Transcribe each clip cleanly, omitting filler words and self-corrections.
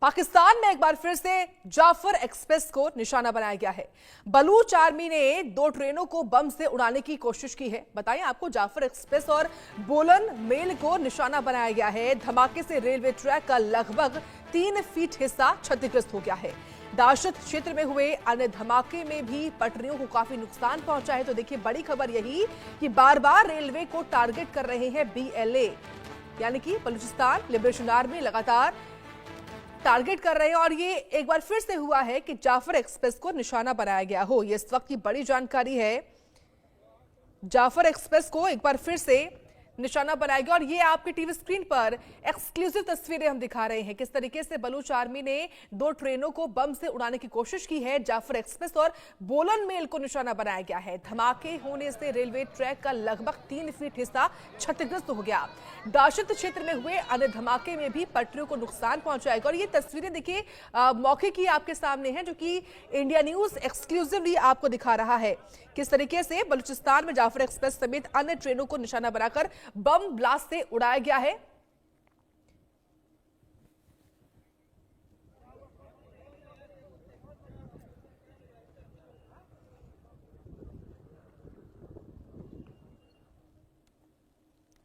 पाकिस्तान में एक बार फिर से जाफर एक्सप्रेस को निशाना बनाया गया है। बलूच आर्मी ने 2 ट्रेनों को बम से उड़ाने की कोशिश की है। बताएं आपको, जाफर एक्सप्रेस और बोलन मेल को निशाना बनाया गया है। धमाके से रेलवे ट्रैक का लगभग 3 फीट हिस्सा क्षतिग्रस्त हो गया है। दाशत क्षेत्र में हुए अन्य धमाके में भी पटरियों को काफी नुकसान पहुंचा है। तो देखिए, बड़ी खबर यही कि बार बार रेलवे को टारगेट कर रहे हैं BLA, यानी कि बलूचिस्तान लिबरेशन आर्मी लगातार टारगेट कर रहे हैं। और ये एक बार फिर से हुआ है कि जाफर एक्सप्रेस को निशाना बनाया गया हो। ये इस वक्त की बड़ी जानकारी है। जाफर एक्सप्रेस को एक बार फिर से निशाना बनाया गया और ये आपके टीवी स्क्रीन पर एक्सक्लूसिव तस्वीरें हम दिखा रहे हैं किस तरीके से बलूच आर्मी ने 2 ट्रेनों को बम से उड़ाने की कोशिश की है। जाफर एक्सप्रेस और बोलन मेल को निशाना बनाया गया है। धमाके होने से रेलवे ट्रैक का लगभग 3 फीट हिस्सा क्षतिग्रस्त हो गया। दाशत क्षेत्र में हुए अन्य धमाके में भी पटरियों को नुकसान पहुंचाएगा। और ये तस्वीरें देखिए मौके की आपके सामने हैं, जो कि इंडिया न्यूज एक्सक्लूसिवली आपको दिखा रहा है किस तरीके से बलूचिस्तान में जाफर एक्सप्रेस समेत अन्य ट्रेनों को निशाना बनाकर बम ब्लास्ट से उड़ाया गया है।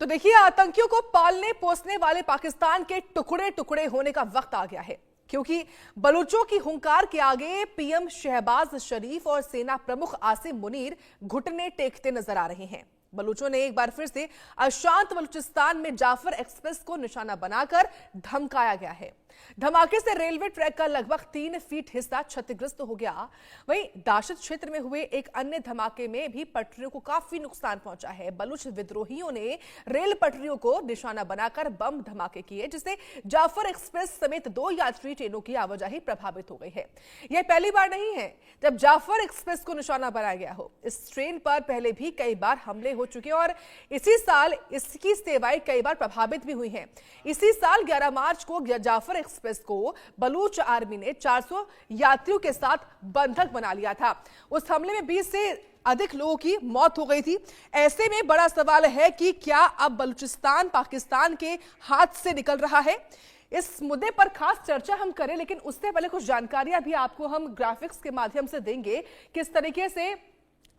तो देखिए, आतंकियों को पालने पोसने वाले पाकिस्तान के टुकड़े टुकड़े होने का वक्त आ गया है, क्योंकि बलूचों की हुंकार के आगे पीएम शहबाज शरीफ और सेना प्रमुख आसिम मुनीर घुटने टेकते नजर आ रहे हैं। बलूचों ने एक बार फिर से अशांत बलूचिस्तान में जाफर एक्सप्रेस को निशाना बनाकर धमकाया गया है। धमाके से रेलवे ट्रैक का लगभग 3 फीट हिस्सा क्षतिग्रस्त हो गया। वहीं दाशत क्षेत्र में हुए एक अन्य धमाके में भी पटरियों को काफी नुकसान पहुंचा है। बलूच विद्रोहियों ने रेल पटरियों को निशाना बनाकर बम धमाके किए, जिससे जाफर एक्सप्रेस समेत 2 यात्री ट्रेनों की आवाजाही प्रभावित हो गई है। यह पहली बार नहीं है जब जाफर एक्सप्रेस को निशाना बनाया गया हो। इस ट्रेन पर पहले भी कई बार हमले हो चुके और इसी साल इसकी सेवाएं कई बार प्रभावित भी हुई हैं। इसी साल 11 मार्च को जाफर एक्सप्रेस को बलूच आर्मी ने 400 यात्रियों के साथ बंधक बना लिया था। उस हमले में 20 से अधिक लोगों की मौत हो गई थी। ऐसे में बड़ा सवाल है कि क्या अब बलूचिस्तान पाकिस्तान के हाथ से निकल रहा है? इस मुद्दे पर खास चर्चा हम करें, लेकिन उससे पहले कुछ जानकारियां भी आपको हम ग्राफिक्स के माध्यम से देंगे किस तरीके से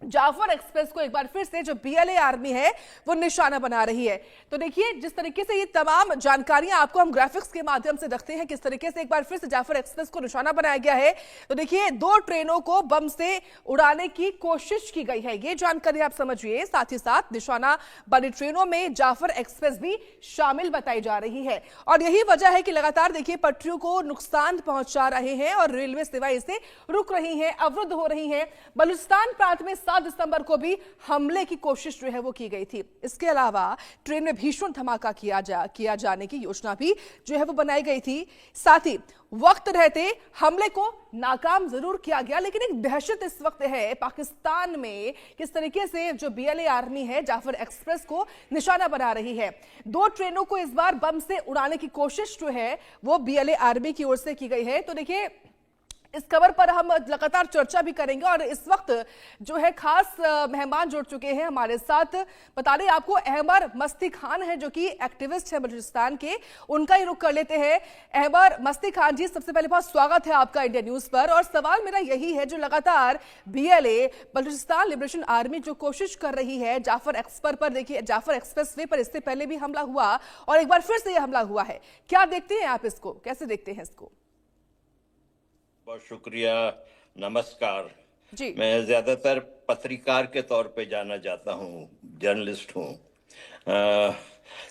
जाफर एक्सप्रेस को एक बार फिर से जो BLA आर्मी है वो निशाना बना रही है। तो देखिए, जिस तरीके से ये तमाम जानकारियां आपको हम ग्राफिक्स के माध्यम से रखते हैं किस तरीके से एक बार फिर से जाफर एक्सप्रेस को निशाना बनाया गया है। तो देखिए, 2 ट्रेनों को बम से उड़ाने की कोशिश की गई है, ये जानकारी आप समझिए। साथ ही साथ निशाना बनी ट्रेनों में जाफर एक्सप्रेस भी शामिल बताई जा रही है और यही वजह है कि लगातार देखिए पटरियों को नुकसान पहुंचा रहे हैं और रेलवे सेवाएं इससे रुक रही हैं, अवरुद्ध हो रही हैं। बलूचिस्तान प्रांत में 7 दिसंबर को भी हमले की कोशिश जो है वो की गई थी। इसके अलावा ट्रेन में भीषण धमाका किया जाने की योजना भी जो है वो बनाई गई थी। साथ ही वक्त रहते हमले को नाकाम जरूर किया गया, लेकिन एक दहशत इस वक्त है पाकिस्तान में किस तरीके से जो BLA आर्मी है जाफर एक्सप्रेस को निशाना बना रही है। 2 ट्रेनों को इस बार बम से उड़ाने की कोशिश जो है वो BLA आर्मी की ओर से की गई है। तो देखिए, इस खबर पर हम लगातार चर्चा भी करेंगे और इस वक्त जो है खास मेहमान जुड़ चुके हैं हमारे साथ। बता दें आपको, अहमर मस्ती खान है जो कि एक्टिविस्ट है बलूचिस्तान के, उनका ही रुख कर लेते हैं। अहमर मस्ती खान जी, सबसे पहले बहुत स्वागत है आपका इंडिया न्यूज पर। और सवाल मेरा यही है, जो लगातार BLA बलूचिस्तान लिबरेशन आर्मी जो कोशिश कर रही है जाफर एक्सप्रेस पर, देखिए जाफर एक्सप्रेस वे पर इससे पहले भी हमला हुआ और एक बार फिर से यह हमला हुआ है, क्या देखते हैं आप इसको, कैसे देखते हैं इसको? बहुत शुक्रिया, नमस्कार जी। मैं ज्यादातर पत्रकार के तौर पे जाना जाता हूँ, जर्नलिस्ट हूँ।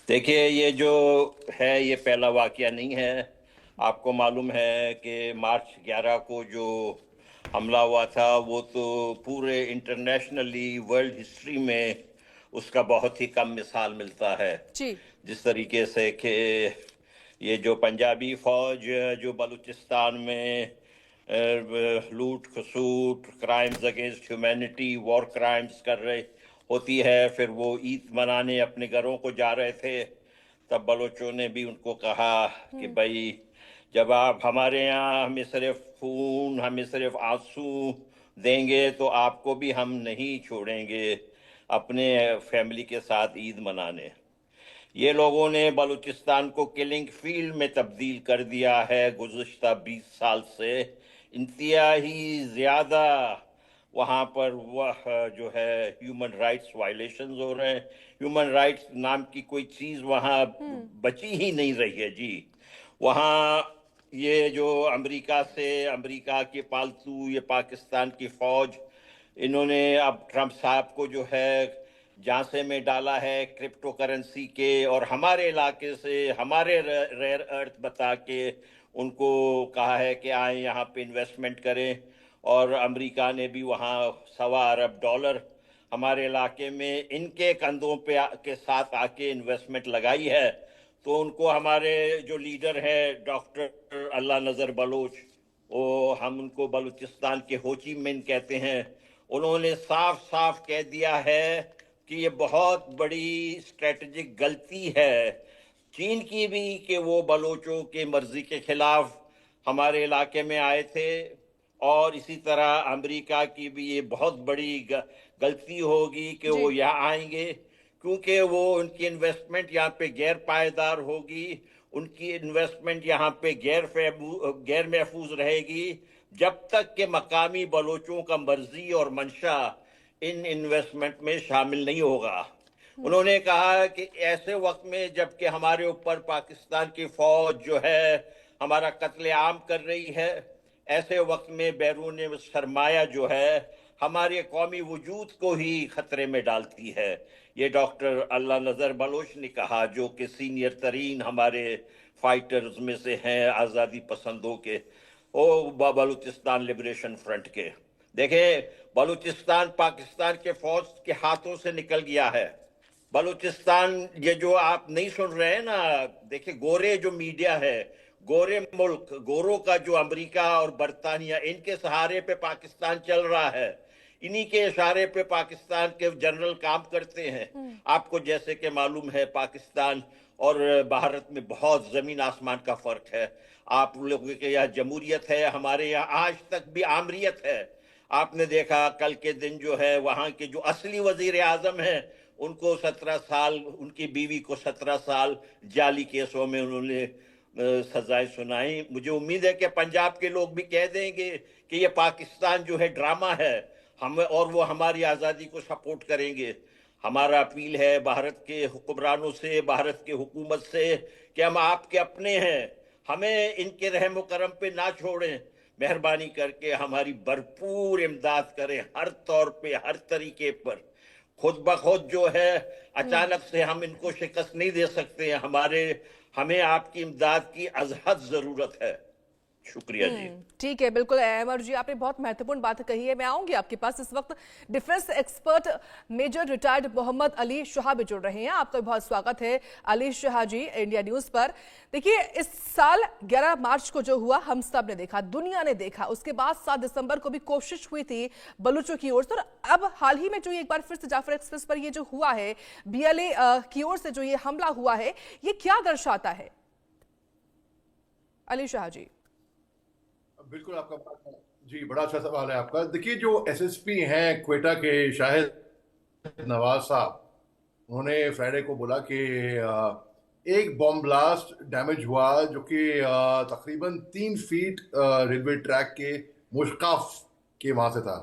देखिए, ये जो है ये पहला वाकया नहीं है। आपको मालूम है कि मार्च 11 को जो हमला हुआ था वो तो पूरे इंटरनेशनली वर्ल्ड हिस्ट्री में उसका बहुत ही कम मिसाल मिलता है। जी। जिस तरीके से कि ये जो पंजाबी फौज जो बलूचिस्तान में लूट खसूट, crimes against humanity, war crimes कर रहे होती है, फिर वो ईद मनाने अपने घरों को जा रहे थे, तब बलोचों ने भी उनको कहा कि भाई जब आप हमारे यहाँ हमें सिर्फ खून, हमें सिर्फ आंसू देंगे तो आपको भी हम नहीं छोड़ेंगे अपने फैमिली के साथ ईद मनाने। ये लोगों ने बलूचिस्तान को किलिंग फील्ड में तब्दील कर दिया है। गुज़िश्ता 20 साल से इंतहाई ज़्यादा वहाँ पर वह जो है ह्यूमन राइट्स वायलेशंस हो रहे हैं। ह्यूमन राइट्स नाम की कोई चीज़ वहाँ बची ही नहीं रही है जी। वहाँ ये जो अमेरिका के पालतू ये पाकिस्तान की फौज, इन्होंने अब ट्रंप साहब को जो है झांसे में डाला है क्रिप्टो करेंसी के, और हमारे इलाके से हमारे रेयर अर्थ बता के उनको कहा है कि आए यहाँ पे इन्वेस्टमेंट करें। और अमेरिका ने भी वहाँ $1.25 अरब हमारे इलाके में इनके कंधों पे के साथ आके इन्वेस्टमेंट लगाई है। तो उनको हमारे जो लीडर है डॉक्टर अल्लाह नज़र बलोच, वो हम उनको बलूचिस्तान के होची मिन कहते हैं, उन्होंने साफ साफ कह दिया है कि ये बहुत बड़ी स्ट्रेटेजिक गलती है चीन की भी कि वो बलोचों के मर्जी के खिलाफ हमारे इलाके में आए थे। और इसी तरह अमेरिका की भी ये बहुत बड़ी गलती होगी कि जी। वो यहाँ आएंगे, क्योंकि वो उनकी इन्वेस्टमेंट यहाँ पे गैर पायदार होगी, उनकी इन्वेस्टमेंट यहाँ पे गैर महफूज रहेगी जब तक कि मकामी बलोचों का मर्जी और मंशा इन इन्वेस्टमेंट में शामिल नहीं होगा। उन्होंने कहा कि ऐसे वक्त में जबकि हमारे ऊपर पाकिस्तान की फौज जो है हमारा कत्लेआम कर रही है, ऐसे वक्त में बैरून सरमाया जो है हमारे कौमी वजूद को ही खतरे में डालती है। ये डॉक्टर अल्लाह नज़र बलोच ने कहा, जो कि सीनियर तरीन हमारे फाइटर्स में से हैं, आज़ादी पसंदों के, ओ बलूचिस्तान लिबरेशन फ्रंट के। देखें, बलूचिस्तान पाकिस्तान के फौज के हाथों से निकल गया है। बलूचिस्तान, ये जो आप नहीं सुन रहे हैं ना, देखिए गोरे जो मीडिया है, गोरे मुल्क, गोरों का जो अमेरिका और बरतानिया, इनके सहारे पे पाकिस्तान चल रहा है, इन्हीं के इशारे पे पाकिस्तान के जनरल काम करते हैं। आपको जैसे कि मालूम है पाकिस्तान और भारत में बहुत जमीन आसमान का फर्क है। आप लोगों के यहाँ जमहूरियत है, हमारे यहाँ आज तक भी आमरियत है। आपने देखा कल के दिन जो है वहां के जो असली वजीर आजम हैं उनको 17 साल, उनकी बीवी को 17 साल जाली केसों में उन्होंने सजाएं सुनाई। मुझे उम्मीद है कि पंजाब के लोग भी कह देंगे कि ये पाकिस्तान जो है ड्रामा है, हम और वो हमारी आज़ादी को सपोर्ट करेंगे। हमारा अपील है भारत के हुक्मरानों से, भारत के हुकूमत से, कि हम आपके अपने हैं, हमें इनके रहम करम पे ना छोड़ें। मेहरबानी करके हमारी भरपूर इमदाद करें, हर तौर पे, हर तरीके पर। खुद ब खुद जो है अचानक से हम इनको शिकस्त नहीं दे सकते हैं। हमें आपकी इमदाद की अज़हद जरूरत है। शुक्रिया जी। ठीक है, बिल्कुल अहमद जी, आपने बहुत महत्वपूर्ण बात कही है। मैं आऊंगी आपके पास। इस वक्त defence expert major retired Mohammad Ali Shah भी जुड़ रहे हैं। आपका बहुत स्वागत है अली शाह जी इंडिया न्यूज पर। देखिए, इस साल 11 मार्च को जो हुआ हम सब ने देखा, दुनिया ने देखा। उसके बाद 7 दिसंबर को भी कोशिश हुई थी बलूचों की ओर से, और अब हाल ही में जो एक बार फिर से जाफर एक्सप्रेस पर ये जो हुआ है, BLA की ओर से जो ये हमला हुआ है, ये क्या दर्शाता है अली शाह जी? बिल्कुल, आपका जी बड़ा अच्छा सवाल है आपका। देखिए, जो SSP हैं क्वेटा के शाहिद नवाज साहब, उन्होंने फ्राइडे को बोला कि एक बॉम्ब ब्लास्ट डैमेज हुआ जो कि तकरीबन 3 फीट रेलवे ट्रैक के मुश्काफ के वहां से था,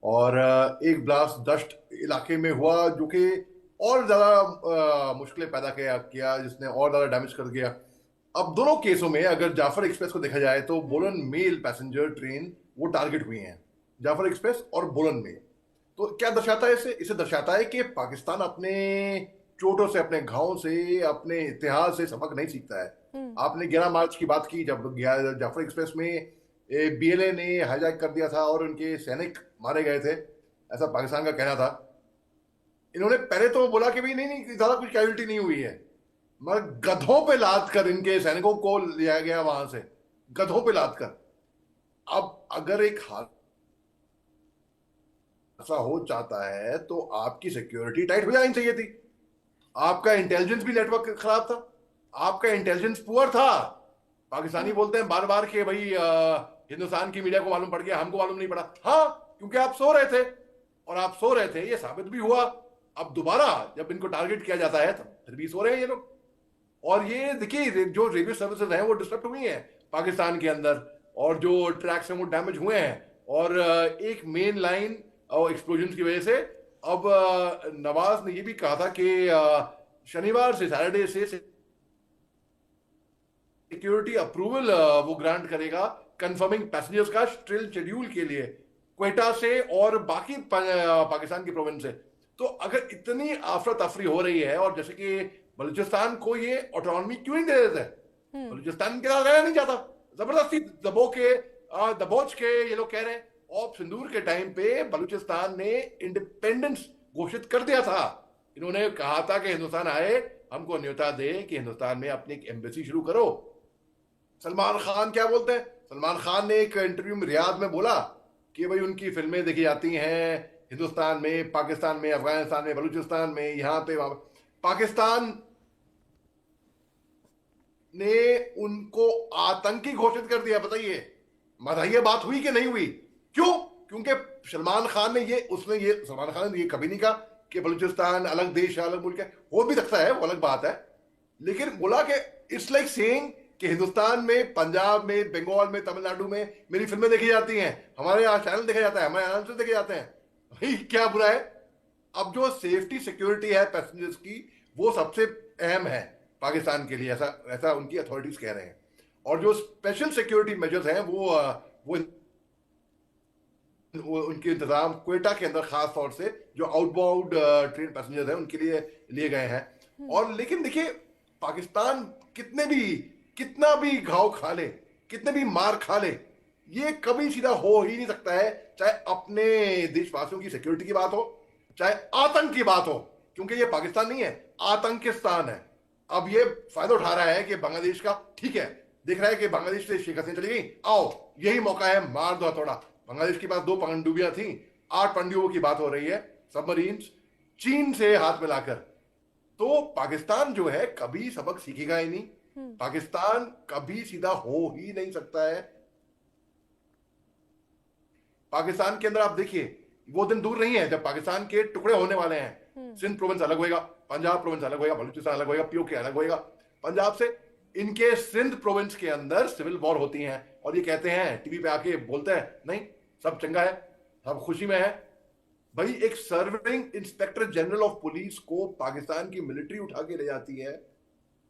और एक ब्लास्ट दश्त इलाके में हुआ जो कि और ज़्यादा मुश्किलें पैदा किया, जिसने और ज़्यादा डैमेज कर दिया। अब दोनों केसों में अगर जाफर एक्सप्रेस को देखा जाए तो बोलन मेल पैसेंजर ट्रेन वो टारगेट हुई हैं, जाफर एक्सप्रेस और बोलन मेल। तो क्या दर्शाता है इसे दर्शाता है कि पाकिस्तान अपने चोटों से, अपने घावों से, अपने इतिहास से सबक नहीं सीखता है। आपने 11 मार्च की बात की, जब जाफर एक्सप्रेस में BLA ने हाईजैक कर दिया था और उनके सैनिक मारे गए थे, ऐसा पाकिस्तान का कहना था। इन्होंने पहले तो बोला कि भाई नहीं ज्यादा कुछ कैजुअल्टी नहीं हुई है, मगर गधों पे लाद कर इनके सैनिकों को लिया गया वहां से, गधों पे लाद कर। अब अगर एक हादसा हो जाता है तो आपकी सिक्योरिटी टाइट हो जानी चाहिए थी। आपका इंटेलिजेंस भी नेटवर्क खराब था, आपका इंटेलिजेंस पुअर था। पाकिस्तानी बोलते हैं बार बार कि भाई हिंदुस्तान की मीडिया को मालूम पड़ गया, हमको मालूम नहीं पड़ा। हाँ, क्योंकि आप सो रहे थे, और आप सो रहे थे, ये साबित भी हुआ। अब दोबारा जब इनको टारगेट किया जाता है तो फिर भी सो रहे हैं ये लोग। और ये देखिए जो रेडियो सर्विसेज हैं वो डिस्टर्ब हुई हैं पाकिस्तान के अंदर, और जो ट्रैक्स हैं वो डैमेज हुए हैं, और एक मेन लाइन एक्सप्लोजन की वजह से अब नवाज ने ये भी कहा था कि शनिवार से सैटरडे से सिक्योरिटी अप्रूवल वो ग्रांट करेगा कंफर्मिंग पैसेंजर्स का ट्रेन शेड्यूल के लिए क्वेटा से और बाकी पाकिस्तान की प्रोविंस से। तो अगर इतनी अफरा तफरी हो रही है, और जैसे कि बलूचिस्तान को ये ऑटोनॉमी क्यों नहीं दे देते, बलूचिस्तान के साथ रहना नहीं चाहता, जबरदस्ती दबोच के ये लोग कह रहे हैं। और सिंदूर के टाइम पे बलूचिस्तान ने इंडिपेंडेंस घोषित कर दिया था। इन्होंने कहा था कि हिंदुस्तान आए, हमको न्योता दे कि हिंदुस्तान में अपनी एक एम्बेसी शुरू करो। सलमान खान क्या बोलते हैं, सलमान खान ने एक इंटरव्यू में रियाद में बोला कि भाई उनकी फिल्में देखी जाती हैं हिंदुस्तान में, पाकिस्तान में, अफगानिस्तान में, बलूचिस्तान में, यहां पे वहां। पाकिस्तान ने उनको आतंकी घोषित कर दिया। बताइए बात हुई कि नहीं हुई? क्यों? क्योंकि सलमान खान ने सलमान खान ने ये कभी नहीं कहा कि बलूचिस्तान अलग देश है, अलग मुल्क है। हो भी सकता है, वो अलग बात है, लेकिन बोला कि इट्स लाइक सेइंग कि हिंदुस्तान में, पंजाब में, बंगाल में, तमिलनाडु में मेरी फिल्में देखी जाती हैं, हमारे यहाँ चैनल देखा जाता है, हमारे अनाउंसर देखे जाते हैं। भाई क्या बुरा है? अब जो सेफ्टी सिक्योरिटी है पैसेंजर्स की, वो सबसे अहम है पाकिस्तान के लिए, ऐसा उनकी अथॉरिटीज कह रहे हैं। और जो स्पेशल सिक्योरिटी मेजर्स हैं वो उनके इंतजाम क्वेटा के अंदर खास तौर से जो आउटबाउंड ट्रेन पैसेंजर्स हैं उनके लिए लिए गए हैं। और लेकिन देखिए पाकिस्तान कितना भी घाव खा ले, कितने भी मार खा ले, ये कभी सीधा हो ही नहीं सकता है, चाहे अपने देशवासियों की सिक्योरिटी की बात हो, चाहे आतंक की बात हो, क्योंकि ये पाकिस्तान नहीं है, आतंकिस्तान है। अब ये फायदा उठा रहा है कि बांग्लादेश का, ठीक है, देख रहा है कि बांग्लादेश से शेख हसीना चली गई, आओ यही मौका है, मार दो हथौड़ा। बांग्लादेश के पास 2 पनडुब्बियां थी, 8 पनडुब्बियों की बात हो रही है, सबमरीन्स, चीन से हाथ मिलाकर। तो पाकिस्तान जो है कभी सबक सीखेगा ही नहीं, पाकिस्तान कभी सीधा हो ही नहीं सकता है। पाकिस्तान के अंदर आप देखिए वो दिन दूर नहीं है जब पाकिस्तान के टुकड़े होने वाले हैं। सिंध प्रोविंस अलग होएगा, पंजाब प्रोविंस अलग होएगा, बलूचिस्तान अलग होएगा, पीओके अलग होएगा। पंजाब से इनके सिंध प्रोविंस के अंदर सिविल वॉर होती हैं, और ये कहते हैं, टीवी पे आके बोलते हैं, नहीं सब चंगा है, सब खुशी में है। भाई एक serving inspector general of police को पाकिस्तान की मिलिट्री उठा के ले जाती है।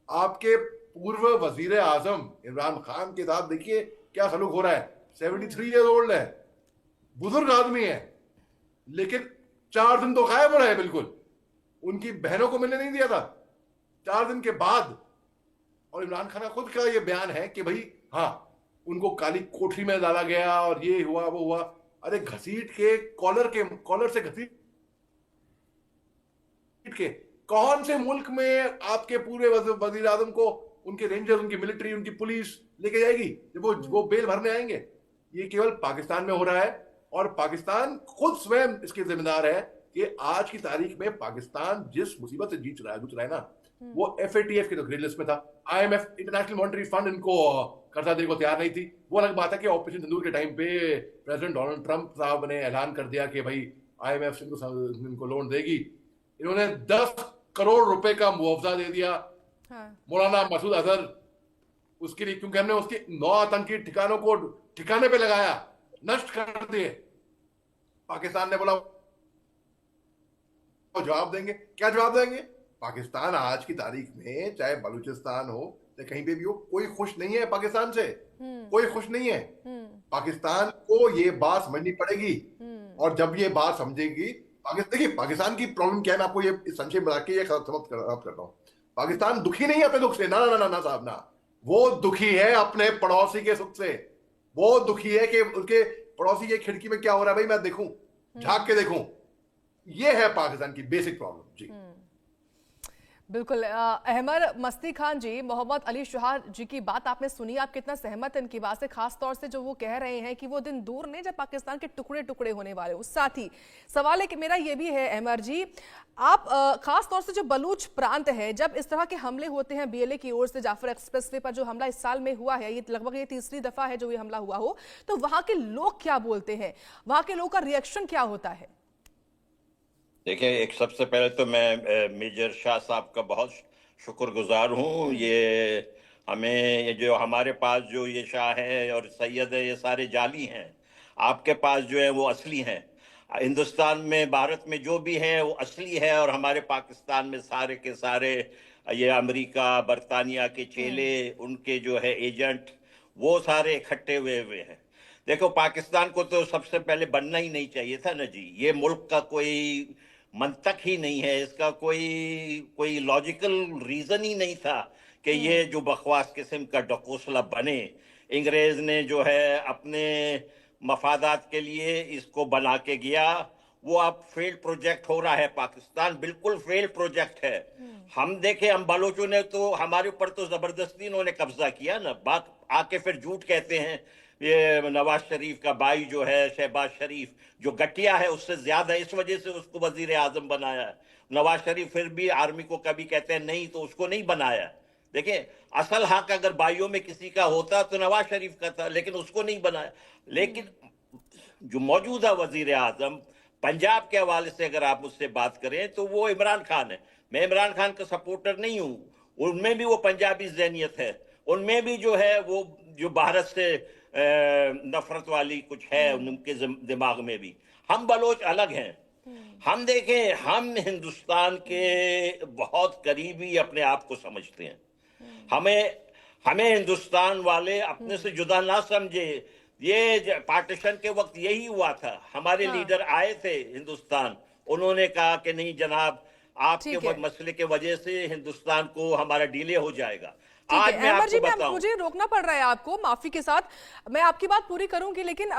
आपके पूर्व वजीर आजम इमरान खान के साथ देखिए क्या सलूक हो रहा है। 73 ईयर ओल्ड है, बुजुर्ग आदमी है, लेकिन 4 दिन तो गायब रहे, बिल्कुल उनकी बहनों को मिलने नहीं दिया था 4 दिन के बाद। और इमरान खान का खुद का ये बयान है कि भाई हाँ, उनको काली कोठरी में डाला गया और ये हुआ वो हुआ। अरे घसीट के कॉलर से घसीट के कौन से मुल्क में आपके पूरे वजीर आजम को उनके रेंजर, उनकी मिलिट्री, उनकी पुलिस लेके जाएगी जब वो बेल भरने आएंगे? ये केवल पाकिस्तान में हो रहा है, और पाकिस्तान खुद स्वयं इसके जिम्मेदार है कि आज की तारीख में पाकिस्तान जिस मुसीबत से जूझ रहा है ना, वो FATF के तो ग्रे लिस्ट में था। IMF, इंटरनेशनल मॉनेटरी फंड, इनको कर्जा देने को तैयार नहीं थी। वो अलग बात है कि ऑपरेशन सिंदूर के टाइम पे प्रेसिडेंट डोनाल्ड ट्रंप साहब ने ऐलान कर दिया कि भाई IMF इनको लोन देगी। इन्होंने 10 करोड़ रुपए का मुआवजा दे दिया मौलाना मसूद अजहर उसके लिए, क्योंकि हमने उसके 9 आतंकी ठिकानों को ठिकाने पे लगाया, नष्ट कर दिए। पाकिस्तान ने बोला जवाब देंगे। क्या जवाब देंगे? पाकिस्तान आज की तारीख में, चाहे बलूचिस्तान हो चाहे कहीं पे भी हो, कोई खुश नहीं है पाकिस्तान से, कोई खुश नहीं है। पाकिस्तान को ये बात समझनी पड़ेगी, और जब ये बात समझेगी, देखिए पाकिस्तान की प्रॉब्लम क्या है, मैं आपको ये संक्षेप बता के ये समाप्त करता हूं। पाकिस्तान दुखी नहीं है अपने दुख से, ना ना ना ना साहब ना, वो दुखी है अपने पड़ोसी के सुख से। वो दुखी है कि उसके पड़ोसी की खिड़की में क्या हो रहा है, भाई मैं देखूं, झांक के देखूं। ये है पाकिस्तान की बेसिक प्रॉब्लम जी। बिल्कुल। अहमर मस्ती खान जी, मोहम्मद अली शुहा जी की बात आपने सुनी, आप कितना सहमत हैं इनकी बात से, खास तौर से जो वो कह रहे हैं कि वो दिन दूर नहीं जब पाकिस्तान के टुकड़े टुकड़े होने वाले हो। साथ ही सवाल है कि मेरा ये भी है अहमर जी, आप खास तौर से जो बलूच प्रांत है, जब इस तरह के हमले होते हैं BLA की ओर से, जाफर एक्सप्रेसवे पर जो हमला इस साल में हुआ है, ये लगभग ये 3री दफा है जो ये हमला हुआ हो, तो वहां के लोग क्या बोलते हैं, वहां के लोगों का रिएक्शन क्या होता है? देखिए, एक सबसे पहले तो मैं मेजर शाह साहब का बहुत शुक्रगुजार हूँ। ये हमें, ये जो हमारे पास जो ये शाह है और सैयद है, ये सारे जाली हैं। आपके पास जो है वो असली हैं। हिंदुस्तान में, भारत में जो भी है वो असली है, और हमारे पाकिस्तान में सारे के सारे ये अमेरिका बरतानिया के चेले, उनके जो है एजेंट, वो सारे इकट्ठे हुए हैं। देखो, पाकिस्तान को तो सबसे पहले बनना ही नहीं चाहिए था ना जी। ये मुल्क का कोई मंतक ही नहीं है, इसका कोई कोई लॉजिकल रीजन ही नहीं था कि ये जो बकवास किस्म का डकोसला बने। अंग्रेज ने जो है अपने मफादात के लिए इसको बना के गया। वो अब फेल्ड प्रोजेक्ट हो रहा है। पाकिस्तान बिल्कुल फेल्ड प्रोजेक्ट है। हम देखे, हम बलोचों ने तो, हमारे ऊपर तो जबरदस्ती इन्होंने कब्जा किया ना। बात आके फिर झूठ कहते हैं। ये नवाज शरीफ का भाई जो है शहबाज शरीफ, जो गटिया है उससे ज्यादा, इस वजह से उसको वजीर आजम बनाया है। नवाज शरीफ फिर भी आर्मी को कभी कहते हैं नहीं, तो उसको नहीं बनाया। देखिए, असल हक अगर भाइयों में किसी का होता तो नवाज शरीफ का था, लेकिन उसको नहीं बनाया। लेकिन जो मौजूदा वजीर आजम पंजाब के हवाले से अगर आप मुझसे बात करें तो वो इमरान खान है। मैं इमरान खान का सपोर्टर नहीं हूं। उनमें भी वो पंजाबी ज़हनियत है, उनमें भी जो है वो जो भारत से नफरत वाली कुछ है उनके दिमाग में भी। हम बलोच अलग हैं। हम देखें, हम हिंदुस्तान के बहुत करीबी अपने आप को समझते हैं। हमें हमें हिंदुस्तान वाले अपने से जुदा ना समझे। ये पार्टीशन के वक्त यही हुआ था। हमारे लीडर आए थे हिंदुस्तान, उन्होंने कहा कि नहीं जनाब, आपके मसले के वजह से हिंदुस्तान को हमारा डिले हो जाएगा। आज मैं अहमद जी, आपको बताऊं, मुझे रोकना पड़ रहा है आपको, माफी के साथ। मैं आपकी बात पूरी करूंगी, लेकिन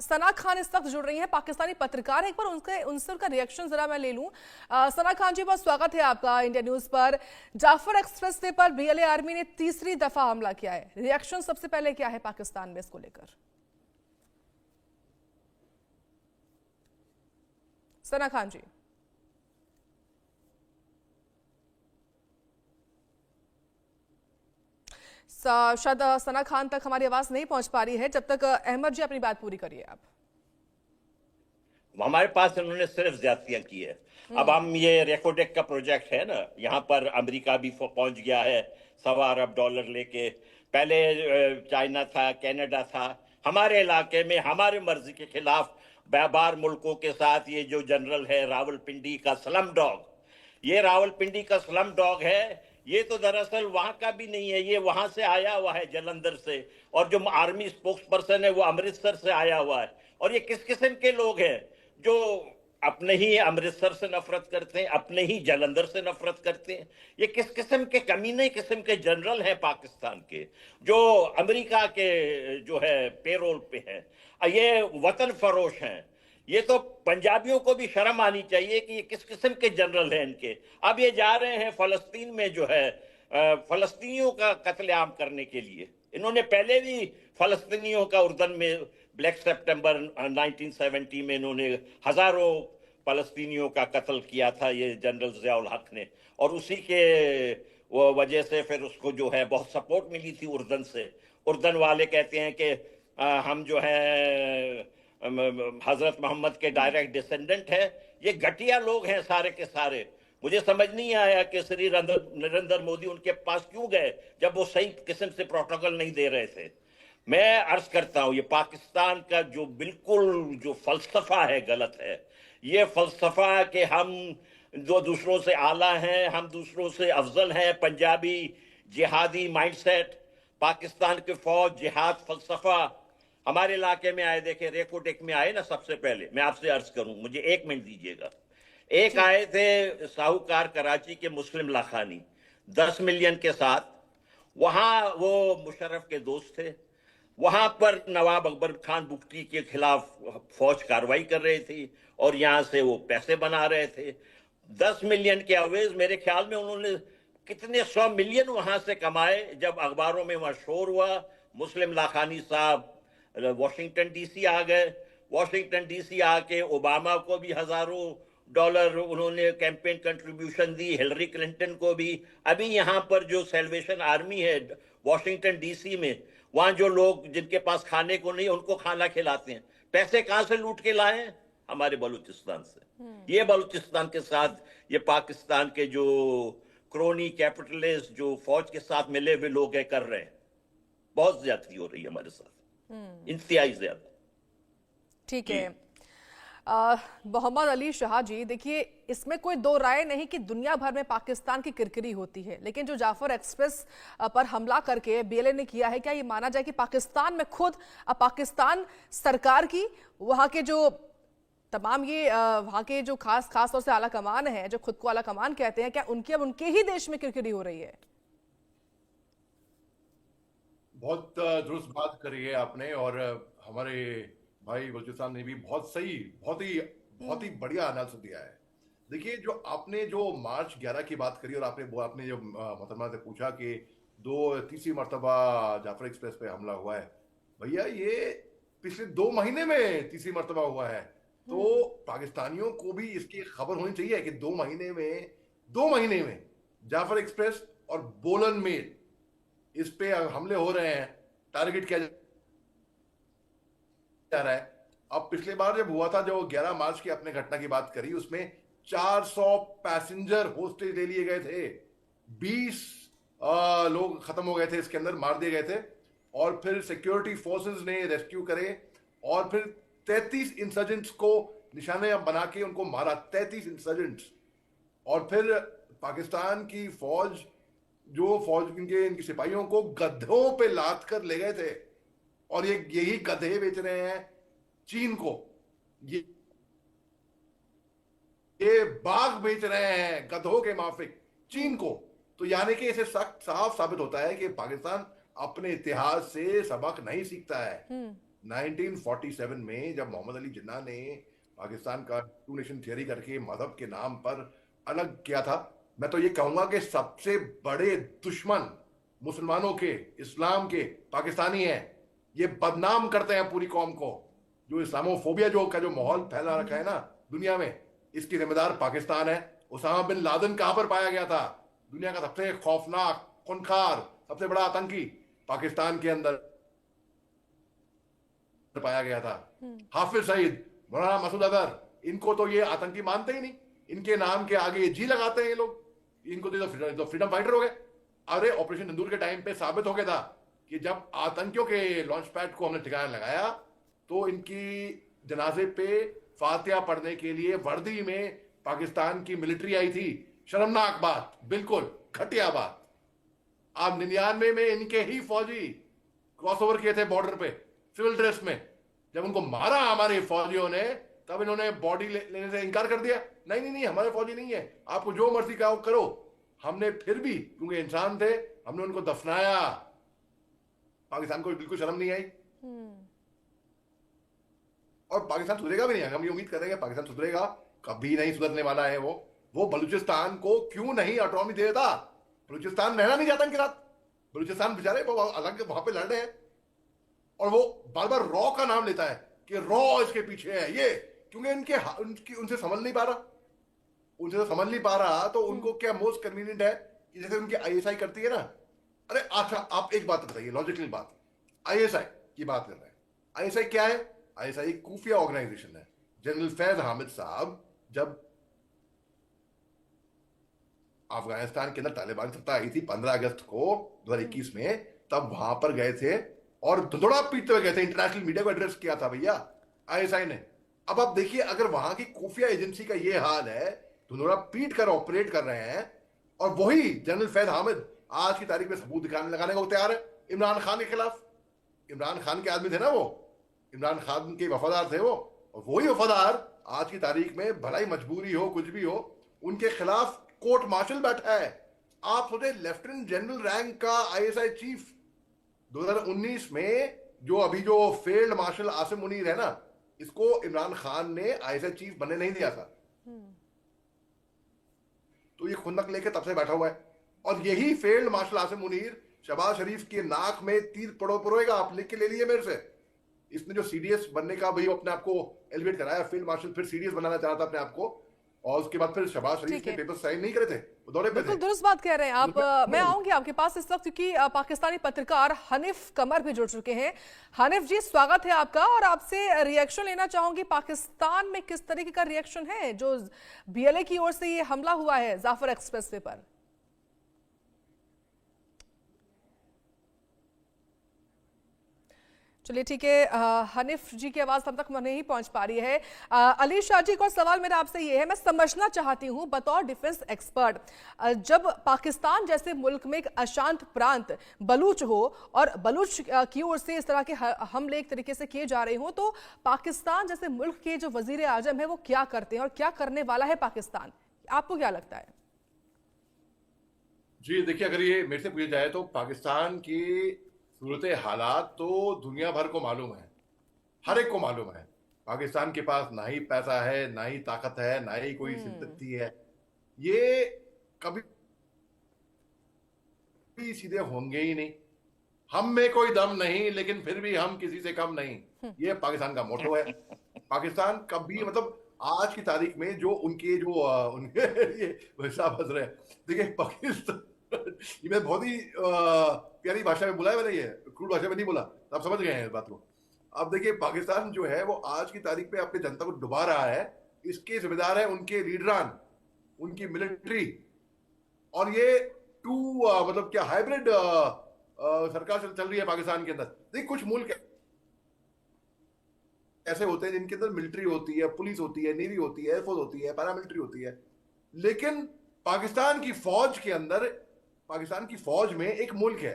सना खान इस वक्त जुड़ रही हैं, पाकिस्तानी पत्रकार। एक बार उनसे उनका रिएक्शन जरा मैं ले लूं। सना खान जी, बहुत स्वागत है आपका इंडिया न्यूज पर। जाफर एक्सप्रेस वे पर बीएलए आर्मी ने तीसरी दफा हमला किया है। रिएक्शन सबसे पहले क्या है पाकिस्तान में इसको लेकर? सना खान जी। शायद सना खान तक हमारी आवाज नहीं पहुंच पा रही है। जब तक अहमद जी अपनी बात पूरी करिए आप। हमारे पास इन्होंने सिर्फ ज्यादतियां की है। अब हम, ये रेकोडेक का प्रोजेक्ट है ना, यहाँ पर अमेरिका भी पहुंच गया है $1.25 अरब लेके। पहले चाइना था, कनाडा था। हमारे इलाके में हमारे मर्जी के खिलाफ बार मुल्कों के साथ ये जो जनरल है रावलपिंडी का स्लम डॉग, ये रावलपिंडी का स्लम डॉग है। ये तो दरअसल वहां का भी नहीं है, ये वहां से आया हुआ है, जलंधर से। और जो आर्मी स्पोक्स पर्सन है वो अमृतसर से आया हुआ है। और ये किस किस्म के लोग हैं जो अपने ही अमृतसर से नफरत करते हैं, अपने ही जलंधर से नफरत करते हैं। ये किस किस्म के कमीने किस्म के जनरल हैं पाकिस्तान के, जो अमेरिका के जो है पेरोल पे हैं। ये वतन फरोश हैं। ये तो पंजाबियों को भी शर्म आनी चाहिए कि ये किस किस्म के जनरल हैं इनके। अब ये जा रहे हैं फलस्तीन में जो है फलस्तीनियों का कत्लेआम करने के लिए। इन्होंने पहले भी फलस्तीनियों का उर्दन में ब्लैक सितंबर 1970 में इन्होंने हजारों फलस्तीनियों का कत्ल किया था, ये जनरल ज़ियाउल हक ने। और उसी के वो वजह से फिर उसको जो है बहुत सपोर्ट मिली थी उर्दन से। उर्दन वाले कहते हैं कि हम जो है हजरत मोहम्मद के डायरेक्ट डिसेंडेंट है। ये घटिया लोग हैं सारे के सारे। मुझे समझ नहीं आया कि श्री नरेंद्र मोदी उनके पास क्यों गए जब वो सही किस्म से प्रोटोकॉल नहीं दे रहे थे। मैं अर्ज करता हूं, ये पाकिस्तान का जो बिल्कुल जो फलसफा है गलत है। ये फलसफा कि हम जो दूसरों से आला हैं, हम दूसरों से अफजल हैं, पंजाबी जिहादी माइंडसेट, पाकिस्तान के फौज जिहाद फलसफा हमारे इलाके में आए। देखे, रेकोटेक में आए ना, सबसे पहले मैं आपसे अर्ज करूं, मुझे 1 मिनट दीजिएगा। एक आए थे साहूकार कराची के मुस्लिम लाखानी 10 मिलियन के साथ। वहां वो मुशर्रफ के दोस्त थे। वहां पर नवाब अकबर खान बुगटी के खिलाफ फौज कार्रवाई कर रही थी और यहां से वो पैसे बना रहे थे। 10 मिलियन के अवेज, मेरे ख्याल में उन्होंने कितने 100 मिलियन वहां से कमाए। जब अखबारों में वहां शोर हुआ, मुस्लिम लाखानी साहब वॉशिंगटन डीसी आ गए। वॉशिंगटन डीसी आके ओबामा को भी हजारों डॉलर उन्होंने कैंपेन कंट्रीब्यूशन दी, हिलरी क्लिंटन को भी। अभी यहाँ पर जो सैल्वेशन आर्मी है वॉशिंगटन डीसी में, वहां जो लोग जिनके पास खाने को नहीं उनको खाना खिलाते हैं। पैसे कहां से लूट के लाए? हमारे बलूचिस्तान से। ये बलूचिस्तान के साथ ये पाकिस्तान के जो क्रोनी कैपिटलिस्ट जो फौज के साथ मिले हुए लोग है कर रहे हैं, बहुत ज्यादती हो रही है हमारे साथ, इंतहाई ज्यादा। ठीक है। मोहम्मद अली शाह जी, देखिए इसमें कोई दो राय नहीं कि दुनिया भर में पाकिस्तान की किरकिरी होती है, लेकिन जो जाफर एक्सप्रेस पर हमला करके बीएलए ने किया है, क्या ये माना जाए कि पाकिस्तान में खुद पाकिस्तान सरकार की वहां के जो तमाम ये वहां के जो खास तौर से आला कमान है, जो खुद को आला कमान कहते हैं, क्या उनकी अब उनके ही देश में किरकिरी हो रही है? बहुत दुरुस्त बात करी है आपने, और हमारे भाई बलूचिस्तान ने भी बहुत सही, बहुत ही बढ़िया एनालिसिस दिया है। देखिए, जो आपने जो मार्च 11 की बात करी, और आपने जो मोहतरमा से पूछा कि तीसरी मर्तबा जाफर एक्सप्रेस पे हमला हुआ है, भैया ये पिछले 2 महीने में तीसरी मर्तबा हुआ है। तो पाकिस्तानियों को भी इसकी खबर होनी चाहिए कि 2 महीने में जाफर एक्सप्रेस और बोलन मेल, इस पे हमले हो रहे हैं, टारगेट किया जा रहा है। अब पिछले बार जब हुआ था, जो 11 मार्च की आपने घटना की बात करी, उसमें 400 पैसेंजर होस्टेज ले लिए गए थे, 20 लोग खत्म हो गए थे, इसके अंदर मार दिए गए थे, और फिर सिक्योरिटी फोर्सेस ने रेस्क्यू करे, और फिर 33 इंसर्जेंट्स को निशाने बना के उनको मारा, 33 इंसर्जेंट्स। और फिर पाकिस्तान की फौज इनके सिपाहियों को गधों पे लाद कर ले गए थे, और यही गधे बेच रहे हैं चीन को, ये बाघ बेच रहे हैं गधों के माफिक चीन को। तो यानी कि इसे सख्त साफ साबित होता है कि पाकिस्तान अपने इतिहास से सबक नहीं सीखता है। 1947 में जब मोहम्मद अली जिन्ना ने पाकिस्तान का टू नेशन थियरी करके मजहब के नाम पर अलग किया था, मैं तो ये कहूंगा कि सबसे बड़े दुश्मन मुसलमानों के, इस्लाम के, पाकिस्तानी हैं। ये बदनाम करते हैं पूरी कौम को। जो इस्लामोफोबिया जो माहौल फैला रखा है ना दुनिया में, इसकी जिम्मेदार पाकिस्तान है। उसामा बिन लादेन कहां पर पाया गया था? दुनिया का सबसे खौफनाक, खूंखार, सबसे बड़ा आतंकी पाकिस्तान के अंदर पाया गया था। हाफिज सईद, मौलाना मसूद अजहर, इनको तो ये आतंकी मानते ही नहीं, इनके नाम के आगे जी लगाते हैं ये लोग, इनको तो फ्रीडम फाइटर हो गए। अरे ऑपरेशन सिंदूर के टाइम पे साबित हो गया था कि जब आतंकियों के लॉन्च पैड को हमने ठिकाना लगाया, तो इनकी जनाजे पे फातिहा पढ़ने के लिए वर्दी में पाकिस्तान की मिलिट्री आई थी। शर्मनाक बात, बिल्कुल घटिया बात। अब 99 में इनके ही फौजी क्रॉसओवर किए थे बॉर्डर पे सिविल ड्रेस में। जब उनको मारा हमारे फौजियों ने, तब इन्होंने बॉडी लेने से इनकार कर दिया। नहीं, हमारे फौजी नहीं है, आपको जो मर्जी करो। हमने फिर भी, क्योंकि इंसान थे, हमने उनको दफनाया। पाकिस्तान को बिल्कुल शर्म नहीं आई, और पाकिस्तान सुधरेगा भी नहीं। हम ये उम्मीद कर रहे हैं पाकिस्तान सुधरेगा, कभी नहीं सुधरने वाला है। वो बलूचिस्तान को क्यों नहीं ऑटोनॉमी दे देता? बलूचिस्तान रहना नहीं चाहता इनके साथ। बलूचिस्तान बेचारे अलग वहां पे लड़ रहे हैं, और वो बार बार रॉ का नाम लेता है कि रॉ इसके पीछे है ये, क्योंकि उनसे समझ नहीं पा रहा। तो उनको क्या मोस्ट कन्वीनियंट है कि जैसे उनकी आईएसआई करती है ना। अरे अच्छा, आप एक बात बताइए, लॉजिकल बात, आईएसआई की बात कर रहे हैं। आईएसआई क्या है? आईएसआई खुफिया ऑर्गेनाइजेशन है। जनरल फैज हामिद साहब जब अफगानिस्तान के अंदर तालिबान सत्ता आई थी 15 अगस्त को 2021 में, तब वहां पर गए थे और धुंधुड़ा पीटते हुए गए थे। इंटरनेशनल मीडिया को एड्रेस किया था भैया आईएसआई ने। अब आप देखिए, अगर वहां की खुफिया एजेंसी का ये हाल है, धुंधुड़ा पीट कर ऑपरेट कर रहे हैं, और वही जनरल फैज हामिद आज की तारीख में सबूत लगाने को तैयार है इमरान खान के खिलाफ। इमरान खान के आदमी थे ना वो, इमरान खान के वफादार थे वो, और वही वफादार आज की तारीख में, भलाई मजबूरी हो कुछ भी हो, उनके खिलाफ कोर्ट मार्शल बैठा है। आप सोचे, लेफ्टिनेंट जनरल रैंक का आईएसआई चीफ 2019 में, जो फील्ड मार्शल आसिम मुनीर है ना, इसको इमरान खान ने आईएसआई चीफ बनने नहीं दिया था। तो ये खुंदक लेके तब से बैठा हुआ है। और यही फील्ड मार्शल आसिम मुनीर शहबाज शरीफ के नाक में तीर परोएगा, आप लिख के ले लिए मेरे से। इसने जो सीडीएस बनने का भाई अपने आप को एलिवेट कराया, फील्ड मार्शल, फिर सीडीएस बनाना चाह रहा था अपने आप को, और उसके बाद फिर शहबाज शरीफ ठीक ने है। पेपर साइन नहीं करे थे, वो दौरे पे थे। बिल्कुल दुरुस्त बात कह रहे हैं आप। मैं आऊंगी आपके पास इस वक्त, क्योंकि पाकिस्तानी पत्रकार हनीफ कमर भी जुड़ चुके हैं। हनीफ जी, स्वागत है आपका, और आपसे रिएक्शन लेना चाहूंगी। पाकिस्तान में किस तरीके का रिएक्शन है जो बीएलए की ओर से ये हमला हुआ है जाफर एक्सप्रेसवे पर? चलिए ठीक है, हनीफ जी की आवाज तब तक नहीं पहुंच पा रही है। अली शाह जी, को सवाल मेरा आपसे ये है, मैं समझना चाहती हूं बतौर डिफेंस एक्सपर्ट, जब पाकिस्तान जैसे मुल्क में एक अशांत प्रांत बलूच हो और बलूच की ओर से इस तरह के हमले एक तरीके से किए जा रहे हो, तो पाकिस्तान जैसे मुल्क के जो वजीर आजम है वो क्या करते हैं और क्या करने वाला है पाकिस्तान? आपको क्या लगता है? जी देखिए, अगर ये मेरे से पूछा जाए तो पाकिस्तान की सूरत हालात तो दुनिया भर को मालूम है, हर एक को मालूम है। पाकिस्तान के पास ना ही पैसा है, ना ही ताकत है, ना ही कोई सिंपैथी है। ये कभी भी सीधे होंगे ही नहीं। हम में कोई दम नहीं, लेकिन फिर भी हम किसी से कम नहीं, ये पाकिस्तान का मोटो है। पाकिस्तान कभी, मतलब आज की तारीख में जो उनके जो उनके ये वैसा बज रहे हैं, देखिए पाकिस्तान ये मैं बहुत ही प्यारी भाषा में बोला है मैंने, ये क्रूड भाषा में नहीं बोला, आप समझ गए हैं इस बात को। अब देखिए, पाकिस्तान जो है वो आज की तारीख में अपनी जनता को डुबा रहा है, इसके जिम्मेदार है उनके लीडरान, उनकी मिलिट्री। और ये मतलब क्या हाइब्रिड सरकार चल रही है पाकिस्तान के अंदर। देखिए, कुछ मुल्क ऐसे होते हैं जिनके अंदर मिलिट्री होती है, पुलिस होती है, नेवी होती है, एयरफोर्स होती है, पैरामिलिट्री होती है, लेकिन पाकिस्तान की फौज के अंदर, पाकिस्तान की फौज में एक मुल्क है,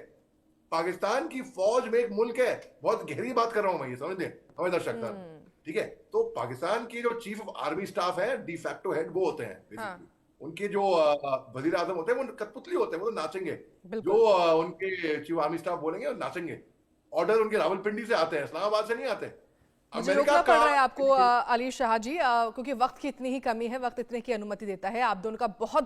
पाकिस्तान की फौज में एक मुल्क है। बहुत गहरी बात कर रहा हूं मैं, ये समझ दर्शक साहब, ठीक है। तो पाकिस्तान की जो चीफ ऑफ आर्मी स्टाफ है, डी फैक्टो हेड, वो होते हैं बेसिकली। उनके जो वजीर आजम होते हैं वो कठपुतली होते हैं, वो तो नाचेंगे। जो उनके चीफ आर्मी स्टाफ बोलेंगे वो नाचेंगे। ऑर्डर उनके रावलपिंडी से आते हैं, इस्लामाबाद से नहीं आते। मुझे रुकना पड़ रहा है आपको अली शाह जी, क्योंकि वक्त की इतनी ही कमी है, वक्त इतने की अनुमति देता है। आप दोनों का बहुत